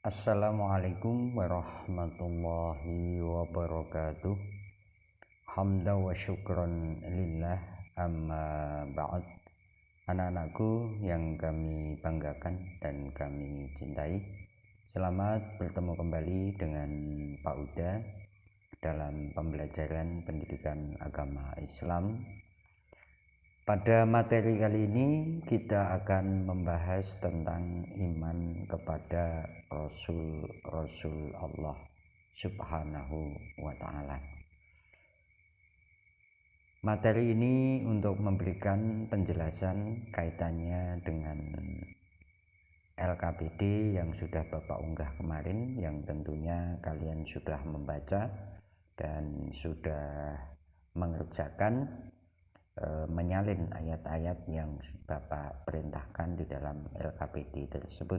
Assalamualaikum warahmatullahi wabarakatuh. Hamdan wa syukron lillah, amma ba'd. Anak-anakku yang kami banggakan dan kami cintai, selamat bertemu kembali dengan Pak Uda dalam pembelajaran pendidikan agama Islam. Pada materi kali ini kita akan membahas tentang iman kepada Rasul Allah Subhanahu wa Ta'ala. Materi ini untuk memberikan penjelasan kaitannya dengan LKPD yang sudah Bapak unggah kemarin, yang tentunya kalian sudah membaca dan sudah mengerjakan, menyalin ayat-ayat yang Bapak perintahkan di dalam LKPD tersebut.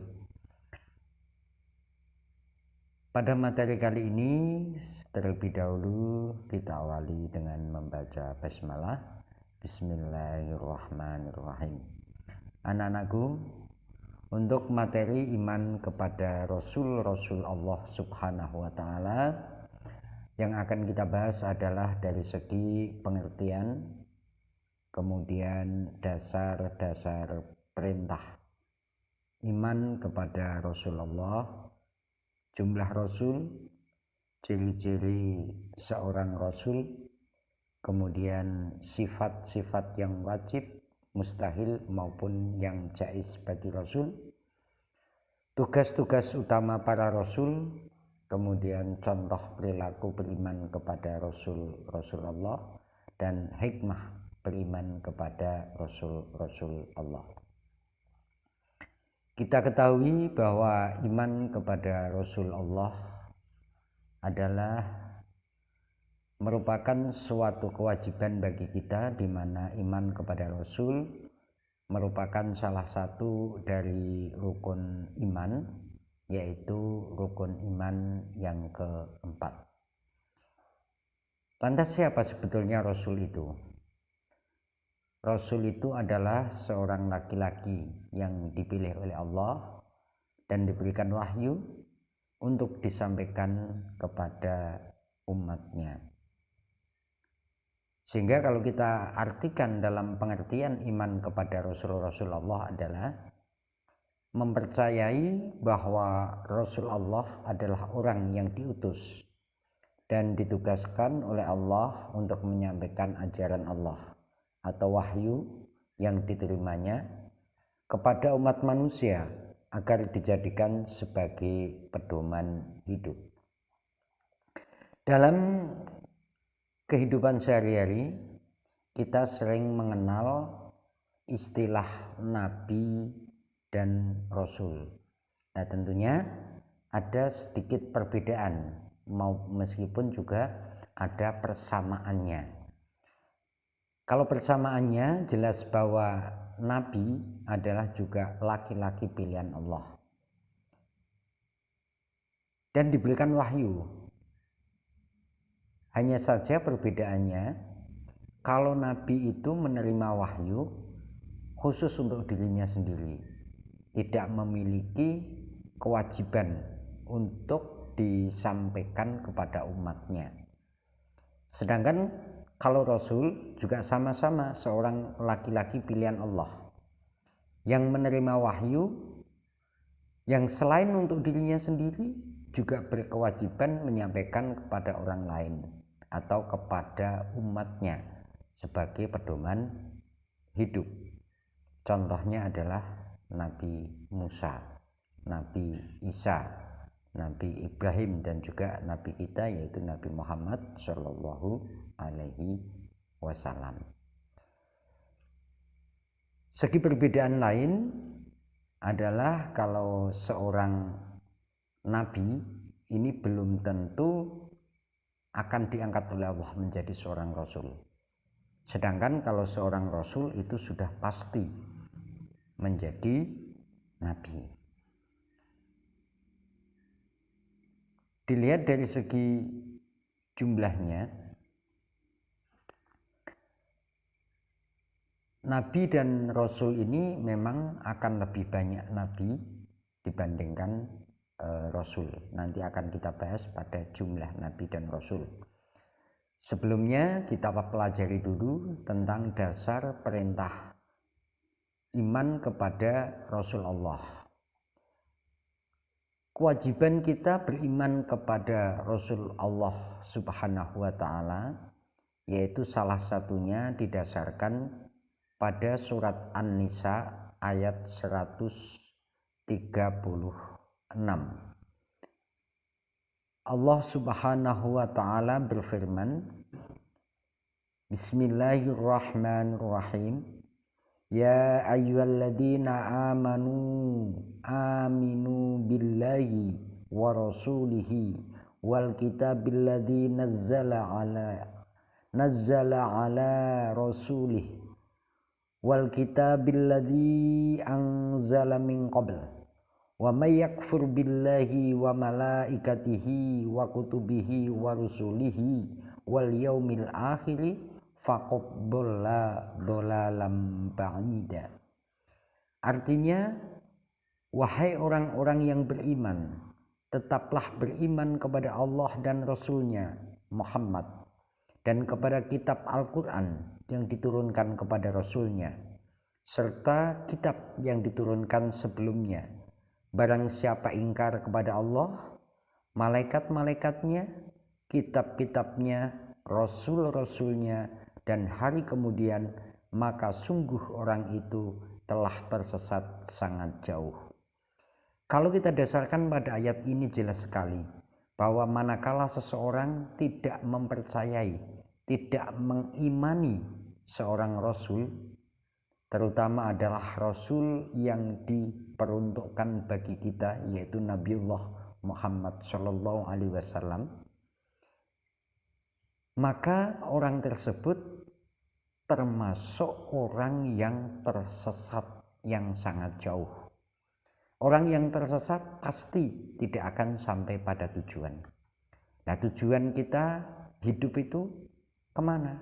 Pada materi kali ini terlebih dahulu kita awali dengan membaca basmalah. Bismillahirrahmanirrahim. Anak-anakku, untuk materi iman kepada Rasul Allah Subhanahu wa Ta'ala yang akan kita bahas adalah dari segi pengertian, kemudian dasar-dasar perintah iman kepada Rasulullah, jumlah Rasul, ciri-ciri seorang Rasul, kemudian sifat-sifat yang wajib, mustahil maupun yang jaiz bagi Rasul, tugas-tugas utama para Rasul, kemudian contoh perilaku beriman kepada Rasulullah, dan hikmah beriman kepada Rasul Allah. Kita ketahui bahwa iman kepada Rasul Allah adalah merupakan suatu kewajiban bagi kita, di mana iman kepada Rasul merupakan salah satu dari rukun iman, yaitu rukun iman yang keempat. Lantas siapa sebetulnya Rasul itu? Rasul itu adalah seorang laki-laki yang dipilih oleh Allah dan diberikan wahyu untuk disampaikan kepada umatnya. Sehingga kalau kita artikan dalam pengertian iman kepada Rasulullah adalah mempercayai bahwa Rasul Allah adalah orang yang diutus dan ditugaskan oleh Allah untuk menyampaikan ajaran Allah atau wahyu yang diterimanya kepada umat manusia agar dijadikan sebagai pedoman hidup. Dalam kehidupan sehari-hari kita sering mengenal istilah Nabi dan Rasul. Nah, tentunya ada sedikit perbedaan, meskipun juga ada persamaannya. Kalau persamaannya jelas bahwa Nabi adalah juga laki-laki pilihan Allah dan diberikan wahyu. Hanya saja perbedaannya, kalau Nabi itu menerima wahyu khusus untuk dirinya sendiri, tidak memiliki kewajiban untuk disampaikan kepada umatnya. Sedangkan kalau Rasul juga sama-sama seorang laki-laki pilihan Allah yang menerima wahyu, yang selain untuk dirinya sendiri juga berkewajiban menyampaikan kepada orang lain atau kepada umatnya sebagai pedoman hidup. Contohnya adalah Nabi Musa, Nabi Isa, Nabi Ibrahim, dan juga Nabi kita yaitu Nabi Muhammad Shallallahu Alaihi Wasallam. Segi perbedaan lain adalah kalau seorang Nabi ini belum tentu akan diangkat oleh Allah menjadi seorang Rasul. Sedangkan kalau seorang Rasul itu sudah pasti menjadi Nabi. Dilihat dari segi jumlahnya, Nabi dan Rasul ini memang akan lebih banyak Nabi dibandingkan rasul. Nanti akan kita bahas pada jumlah nabi dan rasul. Sebelumnya kita pelajari dulu tentang dasar perintah iman kepada Rasul Allah. Kewajiban kita beriman kepada Rasul Allah Subhanahu wa Ta'ala, yaitu salah satunya didasarkan pada surat An-Nisa ayat 136. Allah Subhanahu wa Ta'ala berfirman, Bismillahirrahmanirrahim. Ya ayyuhalladzina aminu billahi wa rasulihi wal kitabilladzi nazzala ala rasulih wal kitabilladzi anzala min qabl wa may yakfur billahi wa malaikatihi wa kutubihi wa rusulihi wal yaumil akhir faqad dhalalam ba'ida. Artinya, wahai orang-orang yang beriman, tetaplah beriman kepada Allah dan Rasul-Nya Muhammad dan kepada kitab Al-Quran yang diturunkan kepada Rasul-Nya serta kitab yang diturunkan sebelumnya. Barang siapa ingkar kepada Allah, malaikat-malaikatnya, kitab-kitabnya, rasul-rasulnya, dan hari kemudian, maka sungguh orang itu telah tersesat sangat jauh. Kalau kita dasarkan pada ayat ini jelas sekali bahwa manakala seseorang tidak mempercayai, tidak mengimani seorang rasul, terutama adalah rasul yang diperuntukkan bagi kita, yaitu Nabiullah Muhammad SAW, maka orang tersebut termasuk orang yang tersesat yang sangat jauh. Orang yang tersesat pasti tidak akan sampai pada tujuan. Nah, tujuan kita hidup itu kemana?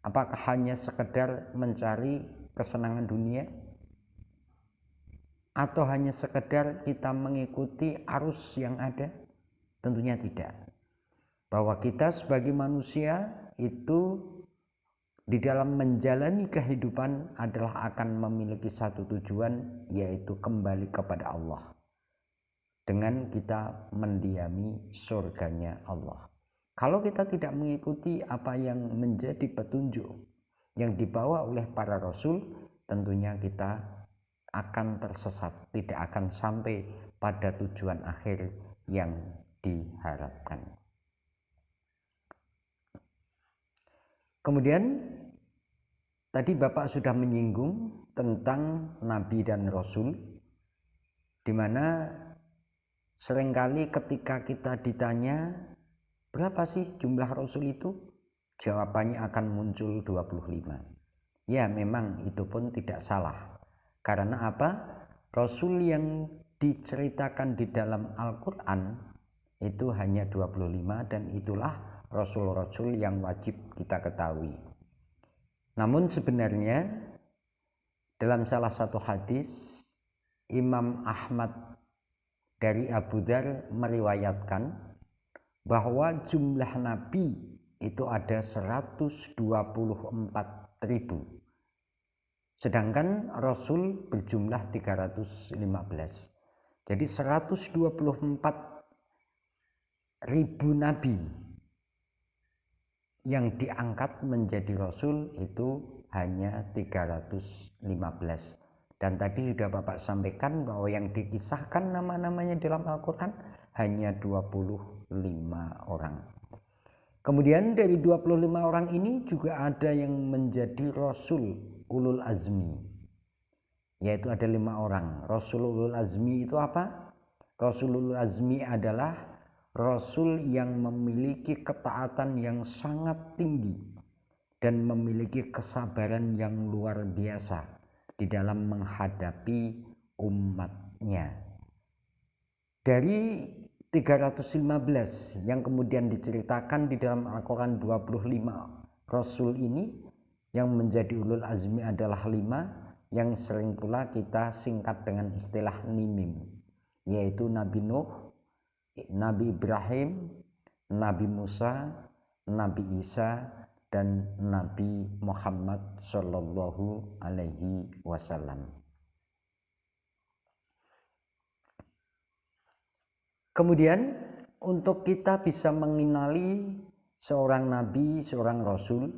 Apakah hanya sekedar mencari kesenangan dunia? Atau hanya sekedar kita mengikuti arus yang ada? Tentunya tidak. Bahwa kita sebagai manusia itu di dalam menjalani kehidupan adalah akan memiliki satu tujuan, yaitu kembali kepada Allah dengan kita mendiami surganya Allah. Kalau kita tidak mengikuti apa yang menjadi petunjuk yang dibawa oleh para rasul, tentunya kita akan tersesat, tidak akan sampai pada tujuan akhir yang diharapkan. Kemudian tadi Bapak sudah menyinggung tentang Nabi dan Rasul, di mana seringkali ketika kita ditanya berapa sih jumlah Rasul itu, jawabannya akan muncul 25. Ya, memang itu pun tidak salah. Karena apa? Rasul yang diceritakan di dalam Al-Quran itu hanya 25, dan itulah Rasul-Rasul yang wajib kita ketahui. Namun sebenarnya dalam salah satu hadis, Imam Ahmad dari Abu Dzar meriwayatkan bahwa jumlah Nabi itu ada 124.000. Sedangkan Rasul berjumlah 315. Jadi 124.000 Nabi yang diangkat menjadi Rasul itu hanya 315. Dan tadi sudah Bapak sampaikan bahwa yang dikisahkan nama-namanya dalam Al-Quran hanya 25 orang. Kemudian dari 25 orang ini juga ada yang menjadi Rasul Ulul Azmi, yaitu ada 5 orang. Rasul Ulul Azmi itu apa? Rasul Ulul Azmi adalah Rasul yang memiliki ketaatan yang sangat tinggi dan memiliki kesabaran yang luar biasa di dalam menghadapi umatnya. Dari 315 yang kemudian diceritakan di dalam Al-Quran, 25 Rasul ini yang menjadi ulul azmi adalah 5 yang sering pula kita singkat dengan istilah nimim, yaitu Nabi Nuh, Nabi Ibrahim, Nabi Musa, Nabi Isa, dan Nabi Muhammad Shallallahu Alaihi Wasallam. Kemudian untuk kita bisa mengenali seorang nabi, seorang rasul,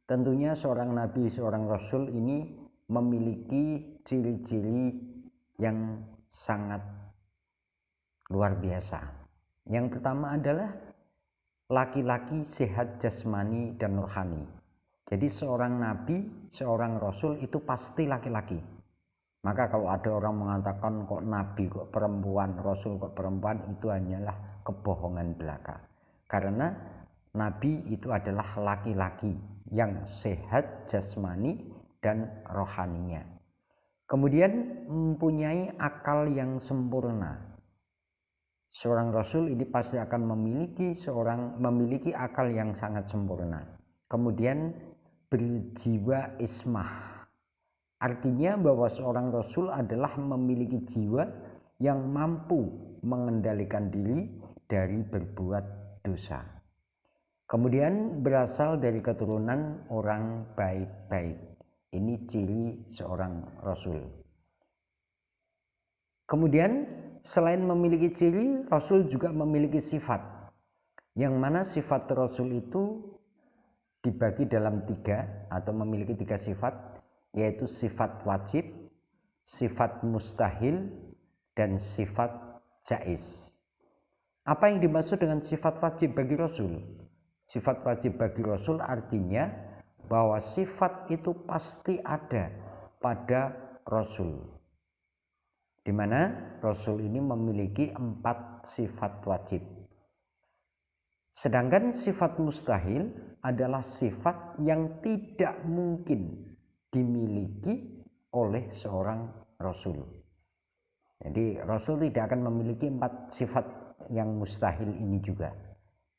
tentunya seorang nabi, seorang rasul ini memiliki ciri-ciri yang sangat luar biasa. Yang pertama adalah laki-laki sehat jasmani dan rohani. Jadi seorang nabi, seorang rasul itu pasti laki-laki. Maka kalau ada orang mengatakan kok nabi kok perempuan, rasul kok perempuan, itu hanyalah kebohongan belaka. Karena nabi itu adalah laki-laki yang sehat jasmani dan rohaninya. Kemudian mempunyai akal yang sempurna. Seorang rasul ini pasti akan memiliki akal yang sangat sempurna. Kemudian berjiwa ismah. Artinya bahwa seorang rasul adalah memiliki jiwa yang mampu mengendalikan diri dari berbuat dosa. Kemudian berasal dari keturunan orang baik-baik. Ini ciri seorang rasul. Kemudian selain memiliki ciri, rasul juga memiliki sifat. Yang mana sifat rasul itu dibagi dalam 3 atau memiliki 3 sifat, yaitu sifat wajib, sifat mustahil, dan sifat jaiz. Apa yang dimaksud dengan sifat wajib bagi Rasul? Sifat wajib bagi Rasul artinya bahwa sifat itu pasti ada pada Rasul, di mana Rasul ini memiliki 4 sifat wajib. Sedangkan sifat mustahil adalah sifat yang tidak mungkin dimiliki oleh seorang rasul. Jadi rasul tidak akan memiliki 4 sifat yang mustahil ini juga.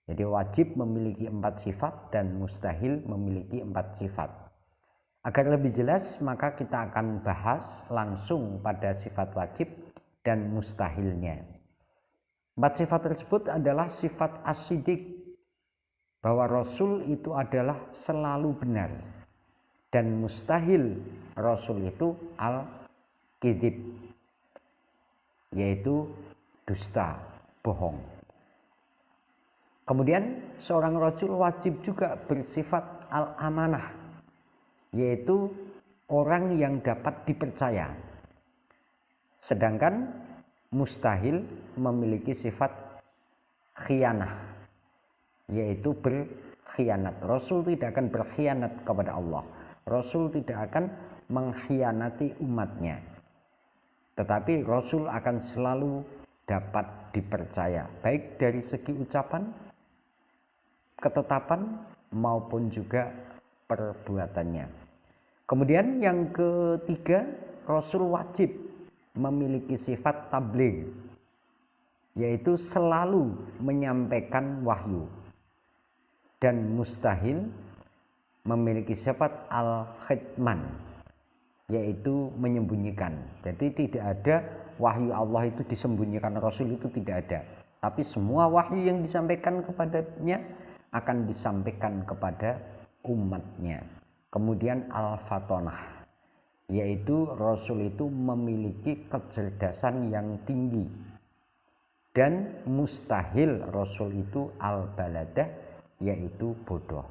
Jadi wajib memiliki 4 sifat dan mustahil memiliki 4 sifat. Agar lebih jelas maka kita akan bahas langsung pada sifat wajib dan mustahilnya. 4 sifat tersebut adalah sifat as-siddiq, bahwa rasul itu adalah selalu benar. Dan mustahil rasul itu al-kidib, yaitu dusta, bohong. Kemudian seorang rasul wajib juga bersifat al-amanah, yaitu orang yang dapat dipercaya. Sedangkan mustahil memiliki sifat khianah, yaitu berkhianat. Rasul tidak akan berkhianat kepada Allah. Rasul tidak akan mengkhianati umatnya, tetapi Rasul akan selalu dapat dipercaya, baik dari segi ucapan, ketetapan, maupun juga perbuatannya. Kemudian yang ketiga, Rasul wajib memiliki sifat tabligh, yaitu selalu menyampaikan wahyu. Dan mustahil memiliki sifat al-khidman, yaitu menyembunyikan. Jadi tidak ada wahyu Allah itu disembunyikan, Rasul itu tidak ada. Tapi semua wahyu yang disampaikan kepadanya akan disampaikan kepada umatnya. Kemudian al-fatonah, yaitu Rasul itu memiliki kecerdasan yang tinggi. Dan mustahil Rasul itu al-baladah, yaitu bodoh.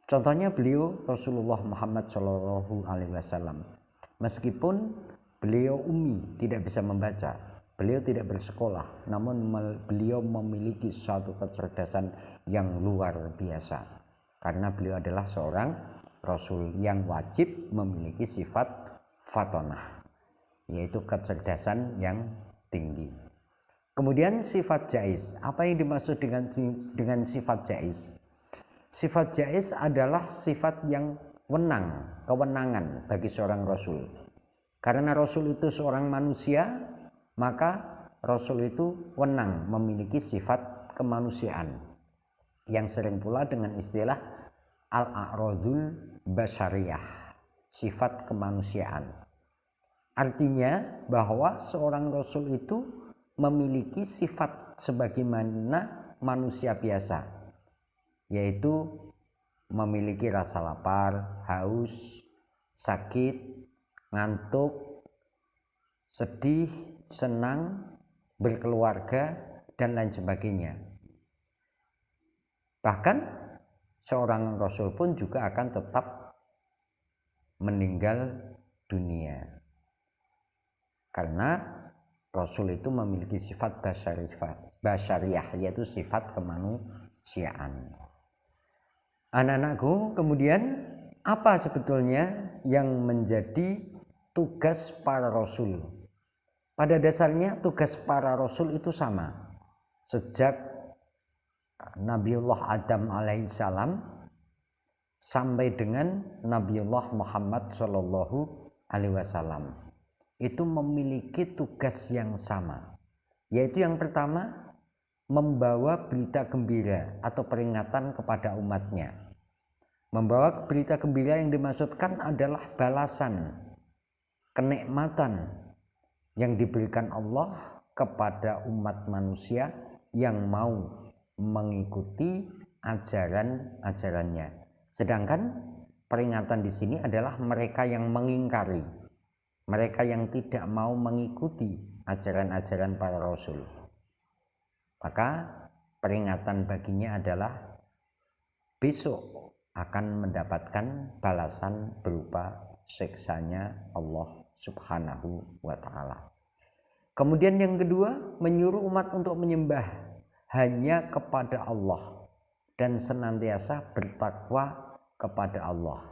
Contohnya beliau Rasulullah Muhammad Shallallahu Alaihi Wasallam, meskipun beliau ummi, tidak bisa membaca, beliau tidak bersekolah, namun beliau memiliki suatu kecerdasan yang luar biasa, karena beliau adalah seorang Rasul yang wajib memiliki sifat fatonah, yaitu kecerdasan yang tinggi. Kemudian sifat jaiz. Apa yang dimaksud dengan sifat jaiz? Sifat jaiz adalah sifat yang kewenangan bagi seorang rasul. Karena rasul itu seorang manusia, maka rasul itu wenang memiliki sifat kemanusiaan, yang sering pula dengan istilah al-a'radul basyariyah, sifat kemanusiaan. Artinya bahwa seorang rasul itu memiliki sifat sebagaimana manusia biasa, yaitu memiliki rasa lapar, haus, sakit, ngantuk, sedih, senang, berkeluarga, dan lain sebagainya. Bahkan seorang Rasul pun juga akan tetap meninggal dunia, karena Rasul itu memiliki sifat basyariyah, yaitu sifat kemanusiaan. Anak-anakku, kemudian apa sebetulnya yang menjadi tugas para Rasul? Pada dasarnya tugas para Rasul itu sama. Sejak Nabiullah Adam alaihissalam sampai dengan Nabiullah Muhammad sallallahu alaihi wasallam, itu memiliki tugas yang sama, yaitu yang pertama, membawa berita gembira atau peringatan kepada umatnya. Membawa berita gembira yang dimaksudkan adalah balasan kenikmatan yang diberikan Allah kepada umat manusia yang mau mengikuti ajaran-ajarannya. Sedangkan peringatan di sini adalah mereka yang mengingkari, mereka yang tidak mau mengikuti ajaran-ajaran para Rasul. Maka peringatan baginya adalah besok akan mendapatkan balasan berupa siksanya Allah Subhanahu wa ta'ala. Kemudian yang kedua, menyuruh umat untuk menyembah hanya kepada Allah dan senantiasa bertakwa kepada Allah.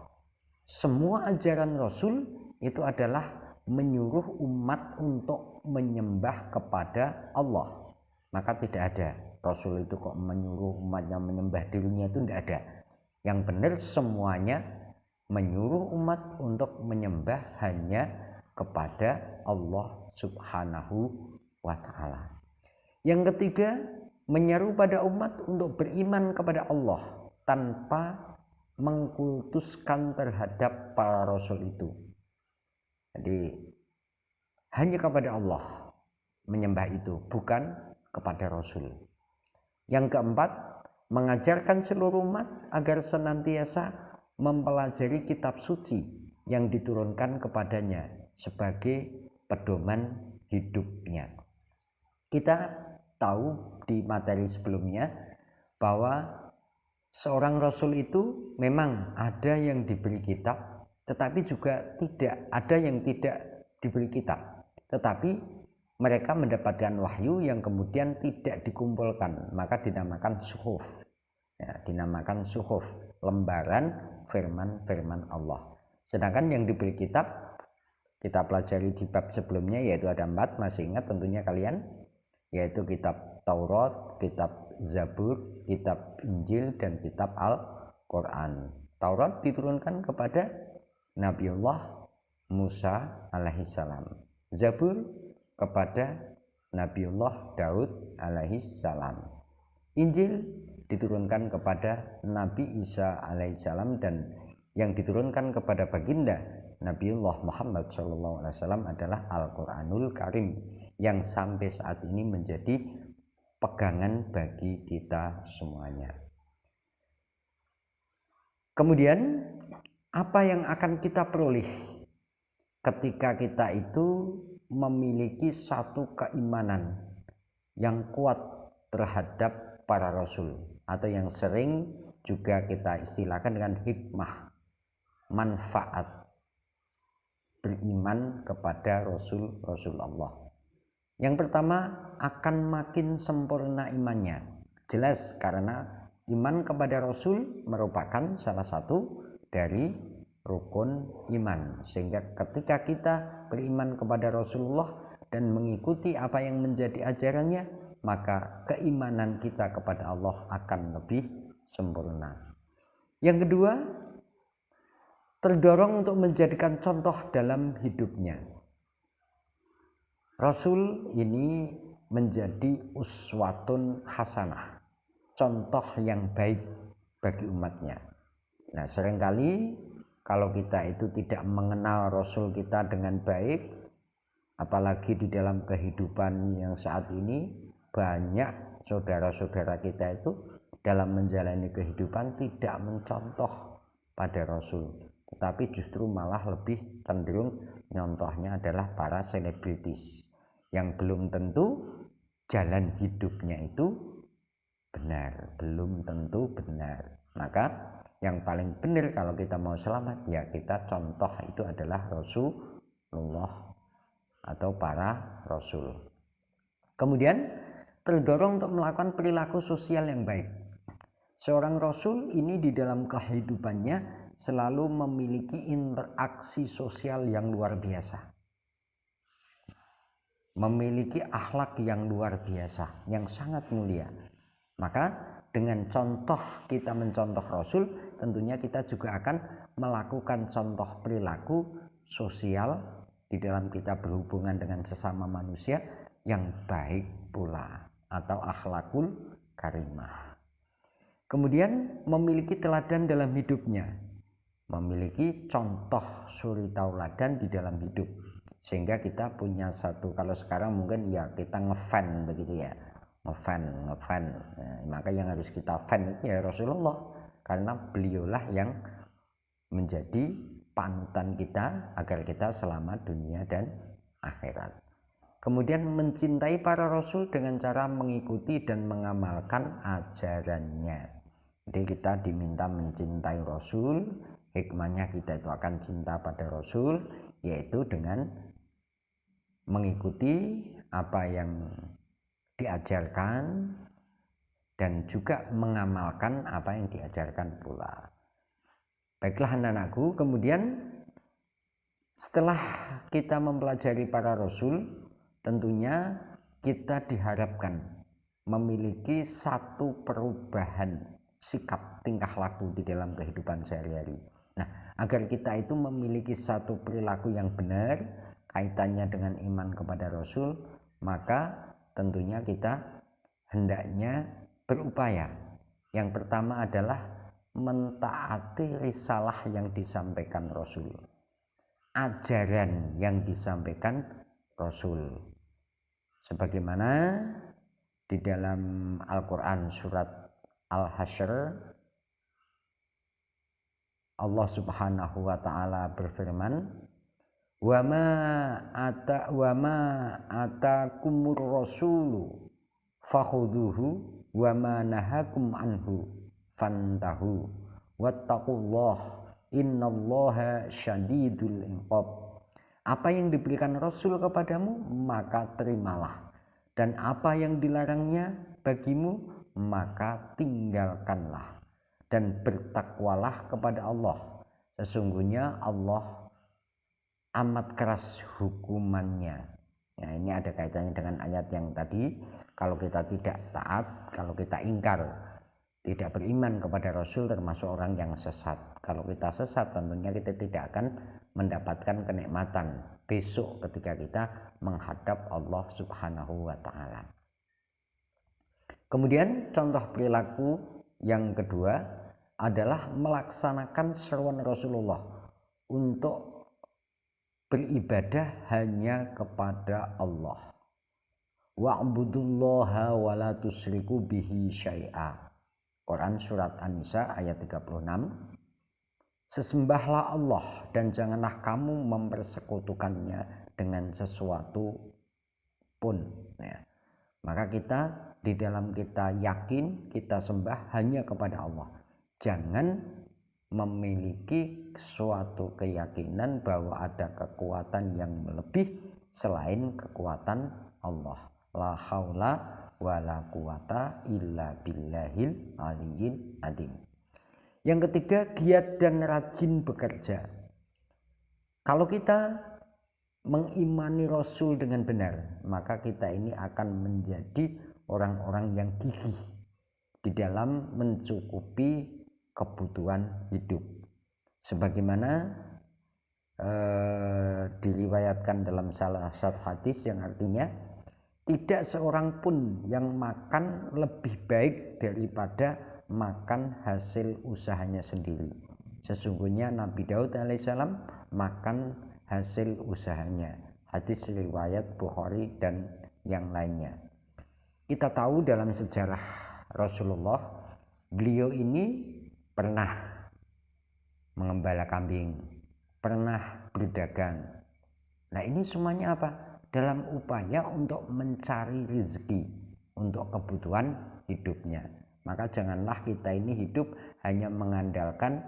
Semua ajaran Rasul itu adalah menyuruh umat untuk menyembah kepada Allah. Maka tidak ada Rasul itu kok menyuruh umatnya menyembah dirinya, itu tidak ada. Yang benar semuanya menyuruh umat untuk menyembah hanya kepada Allah Subhanahu wa ta'ala. Yang ketiga, menyeru pada umat untuk beriman kepada Allah tanpa mengkultuskan terhadap para Rasul itu. Jadi hanya kepada Allah menyembah itu, bukan kepada Rasul. Yang keempat, mengajarkan seluruh umat agar senantiasa mempelajari kitab suci yang diturunkan kepadanya sebagai pedoman hidupnya. Kita tahu di materi sebelumnya bahwa seorang Rasul itu memang ada yang diberi kitab, tetapi juga tidak ada yang tidak diberi kitab, tetapi mereka mendapatkan wahyu yang kemudian tidak dikumpulkan, maka dinamakan suhuf. Ya, dinamakan suhuf, lembaran firman-firman Allah. Sedangkan yang diberi kitab, kita pelajari di bab sebelumnya, yaitu ada 4, masih ingat tentunya kalian, yaitu kitab Taurat, kitab Zabur, kitab Injil, dan kitab Al-Quran. Taurat diturunkan kepada Nabiullah Musa alaihissalam. Zabur kepada Nabiullah Daud alaihissalam. Injil diturunkan kepada Nabi Isa alaihissalam, dan yang diturunkan kepada baginda Nabiullah Muhammad SAW adalah Al-Quranul Karim, yang sampai saat ini menjadi pegangan bagi kita semuanya. Kemudian apa yang akan kita peroleh ketika kita itu memiliki satu keimanan yang kuat terhadap para Rasul, atau yang sering juga kita istilahkan dengan hikmah, manfaat beriman kepada Rasul Allah. Yang pertama, akan makin sempurna imannya. Jelas, karena iman kepada Rasul merupakan salah satu dari rukun iman, sehingga ketika kita beriman kepada Rasulullah dan mengikuti apa yang menjadi ajarannya, maka keimanan kita kepada Allah akan lebih sempurna. Yang kedua, terdorong untuk menjadikan contoh dalam hidupnya. Rasul ini menjadi uswatun hasanah, contoh yang baik bagi umatnya. Nah, seringkali kalau kita itu tidak mengenal Rasul kita dengan baik, Apalagi di dalam kehidupan yang saat ini banyak saudara-saudara kita itu dalam menjalani kehidupan tidak mencontoh pada Rasul, tetapi justru malah lebih cenderung nyontohnya adalah para selebritis yang belum tentu jalan hidupnya itu benar, belum tentu benar. Maka yang paling benar kalau kita mau selamat ya kita contoh itu adalah Rasulullah atau para Rasul. Kemudian terdorong untuk melakukan perilaku sosial yang baik. Seorang Rasul ini di dalam kehidupannya selalu memiliki interaksi sosial yang luar biasa, memiliki akhlak yang luar biasa, yang sangat mulia. Maka dengan contoh kita mencontoh Rasul, tentunya kita juga akan melakukan contoh perilaku sosial di dalam kita berhubungan dengan sesama manusia yang baik pula, atau akhlakul karimah. Kemudian memiliki teladan dalam hidupnya, memiliki contoh suri tauladan di dalam hidup, sehingga kita punya satu, kalau sekarang mungkin ya kita ngefan begitu ya, ngefan. Nah, maka yang harus kita fan itu ya Rasulullah, karena beliaulah yang menjadi panutan kita agar kita selamat dunia dan akhirat. Kemudian mencintai para Rasul dengan cara mengikuti dan mengamalkan ajarannya. Jadi kita diminta mencintai Rasul, hikmahnya kita itu akan cinta pada Rasul, yaitu dengan mengikuti apa yang diajarkan dan juga mengamalkan apa yang diajarkan pula. Baiklah anak-anakku, kemudian setelah kita mempelajari para Rasul, tentunya kita diharapkan memiliki satu perubahan sikap tingkah laku di dalam kehidupan sehari-hari. Nah, agar kita itu memiliki satu perilaku yang benar kaitannya dengan iman kepada Rasul, maka tentunya kita hendaknya berupaya. Yang pertama adalah mentaati risalah yang disampaikan Rasul, ajaran yang disampaikan Rasul, sebagaimana di dalam Al-Quran surat Al-Hasyr Allah Subhanahu wa taala berfirman, wa ma atakumur rasulu fakhuduhu wa ma nahakum anhu fantahu wattaqullah innallaha syadidul iqab. Apa yang diberikan Rasul kepadamu maka terimalah, dan apa yang dilarangnya bagimu maka tinggalkanlah, dan bertakwalah kepada Allah. Sesungguhnya Allah amat keras hukumannya. Ya, ini ada kaitannya dengan ayat yang tadi. Kalau kita tidak taat, kalau kita ingkar, tidak beriman kepada Rasul, termasuk orang yang sesat. Kalau kita sesat, tentunya kita tidak akan mendapatkan kenikmatan besok ketika kita menghadap Allah Subhanahu wa taala. Kemudian contoh perilaku yang kedua adalah melaksanakan seruan Rasulullah untuk beribadah hanya kepada Allah. Wa'budullaha wa la tusyriku bihi syai'a. Quran surat An-Nisa ayat 36. Sesembahlah Allah dan janganlah kamu mempersekutukannya dengan sesuatu pun. Ya. Maka kita di dalam kita yakin kita sembah hanya kepada Allah. Jangan memiliki suatu keyakinan bahwa ada kekuatan yang lebih selain kekuatan Allah. La haula wa la quwata illa billahil aliyyil azim. Yang ketiga, giat dan rajin bekerja. Kalau kita mengimani Rasul dengan benar, maka kita ini akan menjadi orang-orang yang gigih di dalam mencukupi kebutuhan hidup. Sebagaimana diriwayatkan dalam salah satu hadis yang artinya, tidak seorang pun yang makan lebih baik daripada makan hasil usahanya sendiri. Sesungguhnya Nabi Daud alaihissalam makan hasil usahanya. hadis riwayat Bukhari dan yang lainnya. Kita tahu dalam sejarah Rasulullah, beliau ini pernah mengembala kambing, pernah berdagang. Nah, ini semuanya apa? Dalam upaya untuk mencari rezeki untuk kebutuhan hidupnya. Maka janganlah kita ini hidup hanya mengandalkan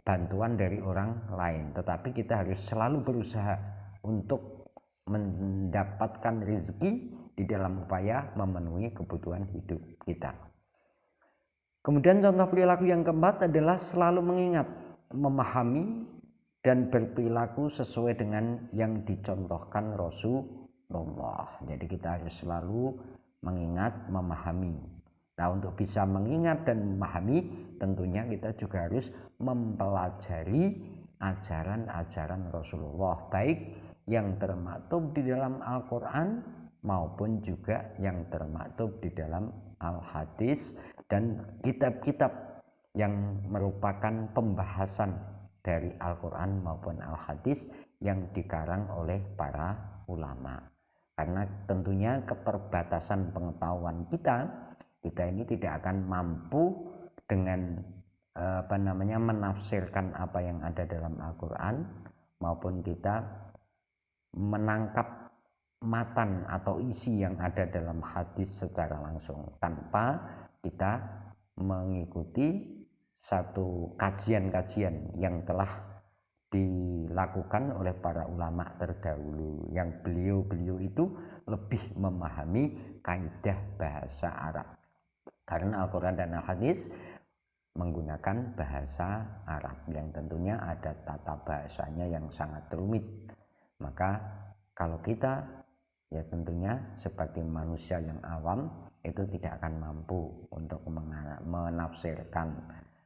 bantuan dari orang lain, tetapi kita harus selalu berusaha untuk mendapatkan rezeki di dalam upaya memenuhi kebutuhan hidup kita. Kemudian contoh perilaku yang keempat adalah selalu mengingat, memahami, dan berperilaku sesuai dengan yang dicontohkan Rasulullah. Jadi kita harus selalu mengingat, memahami. Nah, untuk bisa mengingat dan memahami, tentunya kita juga harus mempelajari ajaran-ajaran Rasulullah, baik yang termaktub di dalam Al-Quran maupun juga yang termaktub di dalam Al-Hadis dan kitab-kitab yang merupakan pembahasan dari Al-Quran maupun Al-Hadis yang dikarang oleh para ulama. Karena tentunya keterbatasan pengetahuan kita ini tidak akan mampu dengan menafsirkan apa yang ada dalam Al-Quran maupun kita menangkap matan atau isi yang ada dalam hadis secara langsung tanpa kita mengikuti satu kajian-kajian yang telah dilakukan oleh para ulama terdahulu, yang beliau itu lebih memahami kaidah bahasa Arab, karena Al-Quran dan Al-Hadis menggunakan bahasa Arab yang tentunya ada tata bahasanya yang sangat rumit. Maka kalau kita ya tentunya sebagai manusia yang awam itu tidak akan mampu untuk menafsirkan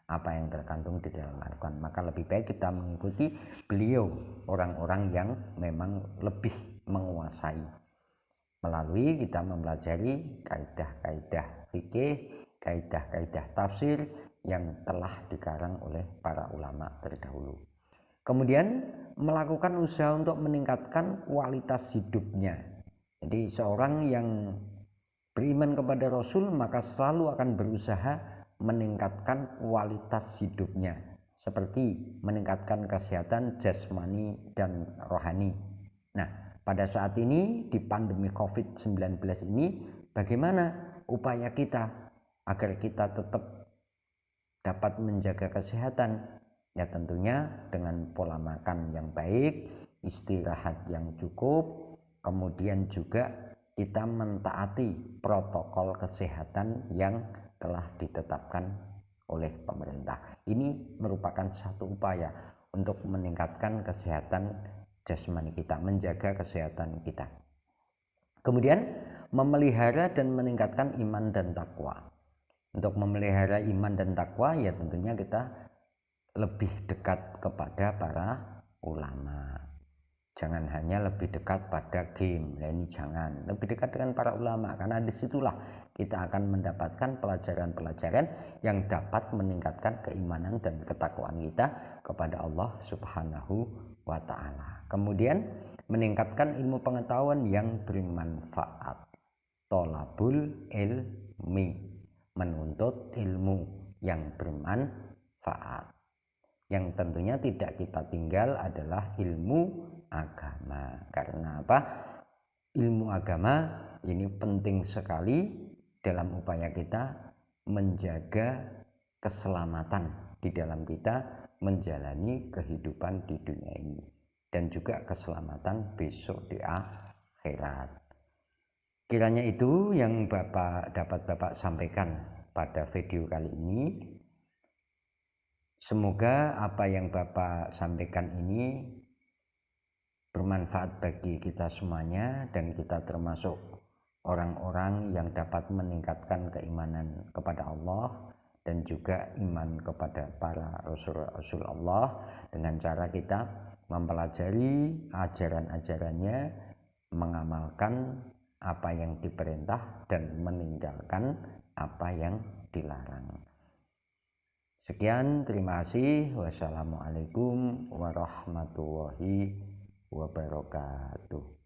apa yang terkandung di dalam Al-Quran. Maka lebih baik kita mengikuti beliau, orang-orang yang memang lebih menguasai, melalui kita mempelajari kaidah-kaidah fikih, kaidah-kaidah tafsir yang telah dikarang oleh para ulama terdahulu. Kemudian melakukan usaha untuk meningkatkan kualitas hidupnya. Jadi seorang yang beriman kepada Rasul maka selalu akan berusaha meningkatkan kualitas hidupnya, seperti meningkatkan kesehatan jasmani dan rohani. Nah, pada saat ini di pandemi COVID-19 ini, bagaimana upaya kita agar kita tetap dapat menjaga kesehatan? Ya tentunya dengan pola makan yang baik, istirahat yang cukup, kemudian juga kita mentaati protokol kesehatan yang telah ditetapkan oleh pemerintah. Ini merupakan satu upaya untuk meningkatkan kesehatan jasmani kita, menjaga kesehatan kita. Kemudian memelihara dan meningkatkan iman dan takwa. Untuk memelihara iman dan takwa ya tentunya kita lebih dekat kepada para ulama. Jangan hanya lebih dekat pada game. Nah, ini jangan. Lebih dekat dengan para ulama, karena disitulah kita akan mendapatkan pelajaran-pelajaran yang dapat meningkatkan keimanan dan ketakwaan kita kepada Allah Subhanahu wa ta'ala. Kemudian meningkatkan ilmu pengetahuan yang bermanfaat. Tolabul ilmi, menuntut ilmu yang bermanfaat. Yang tentunya tidak kita tinggal adalah ilmu agama. Karena apa? Ilmu agama ini penting sekali dalam upaya kita menjaga keselamatan di dalam kita menjalani kehidupan di dunia ini, dan juga keselamatan besok di akhirat. Kiranya itu yang dapat Bapak sampaikan pada video kali ini. Semoga apa yang Bapak sampaikan ini bermanfaat bagi kita semuanya, dan kita termasuk orang-orang yang dapat meningkatkan keimanan kepada Allah dan juga iman kepada para Rasul Allah dengan cara kita mempelajari ajaran-ajarannya, mengamalkan apa yang diperintah dan meninggalkan apa yang dilarang. Sekian, terima kasih. Wassalamualaikum warahmatullahi wabarakatuh.